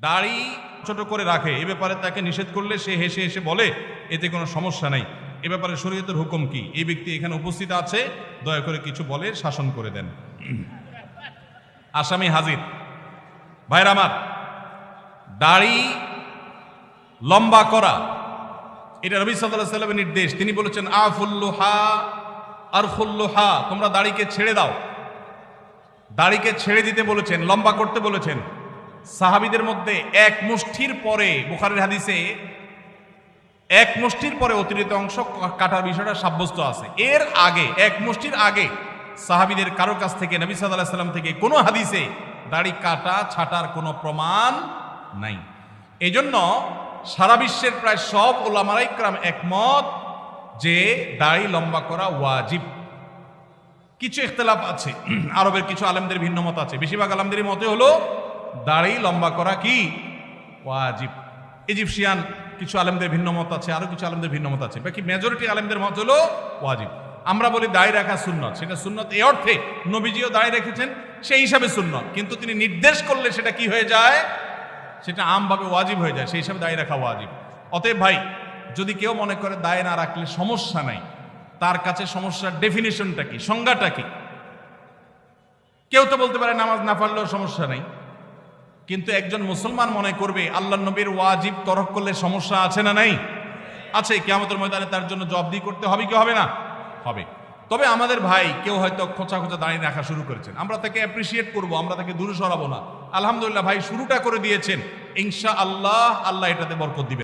দাড়ি ছোট করে রাখে, এ ব্যাপারে তাকে নিষেধ করলে সে হেসে হেসে বলে এতে কোনো সমস্যা নাই, এ ব্যাপারে শরীয়তের হুকুম কি? এই ব্যক্তি এখানে উপস্থিত আছে, দয়া করে কিছু বলে শাসন করে দেন। আসামি হাজির। ভাইরা আমার, দাড়ি লম্বা করা এটা নবী সাল্লাল্লাহু আলাইহি ওয়াসাল্লামের নির্দেশ। তিনি বলেছেন আফুল্লুহা আরফুল্লুহা, তোমরা দাড়িকে ছেড়ে দাও। দাড়িকে ছেড়ে দিতে বলেছেন, লম্বা করতে বলেছেন। সাহাবীদের মধ্যে এক মুষ্টির পরে, বুখারীর হাদিসে এক মুষ্টির পরে অতিরিক্ত অংশ কাটার বিষয়টা সাব্যস্ত আছে। এর আগে, এক মুষ্টির আগে সাহাবীদের কারো কাছ থেকে, নবী সাল্লাল্লাহু আলাইহি ওয়াসাল্লাম থেকে কোনো হাদিসে দাড়ি কাটা ছাটার কোনো প্রমাণ নাই। এজন্য সারা বিশ্বের প্রায় সব উলামায়ে ইকরাম একমত যে দাড়ি লম্বা করা ওয়াজিব। কিছু ইখতিলাফ আছে, আরবের কিছু আলেমদের ভিন্ন মত আছে। বেশিরভাগ আলেমদের মতে হলো দাড়ি লম্বা করা কি ওয়াজিব। ইজিপশিয়ান কিছু আলেমদের ভিন্ন মত আছে, আরো কিছু আলেমদের ভিন্ন মত আছে। বাকি মেজরিটি আলেমদের মত হলো ওয়াজিব। আমরা বলি দাড়ি রাখা সুন্নত, সেটা সুন্নত এই অর্থে নবীজিও দাড়ি রেখেছেন, সেই হিসাবে সুন্নত। কিন্তু তিনি নির্দেশ করলে সেটা কি হয়ে যায়? সেটা আমভাবে ওয়াজিব হয়ে যায়, সেই হিসাবে দাড়ি রাখা ওয়াজিব। অতএব ভাই, যদি কেউ মনে করে দাড়ি না রাখলে সমস্যা নাই, তার কাছে সমস্যার ডেফিনিশনটা কি, সংজ্ঞাটা কি? কেউ তো বলতে পারে নামাজ না পড়লেও সমস্যা নাই, কিন্তু একজন মুসলমান মনে করবে আল্লাহর নবীর ওয়াজিব তরক করলে সমস্যা আছে না নাই? আছে। কিয়ামতের ময়দানে তার জন্য জবাবদিহি করতে হবে কি হবে না? হবে। তবে আমাদের ভাই কেউ হয়তো খোঁচা খোঁচা দাঁড়িয়ে রাখা শুরু করেছেন, আমরা তাকে অ্যাপ্রিসিয়েট করব, আমরা তাকে দূরে সরাবো না। আলহামদুলিল্লাহ ভাই শুরুটা করে দিয়েছেন, ইনশাআল্লাহ আল্লাহ এটাতে বরকত দিবেন।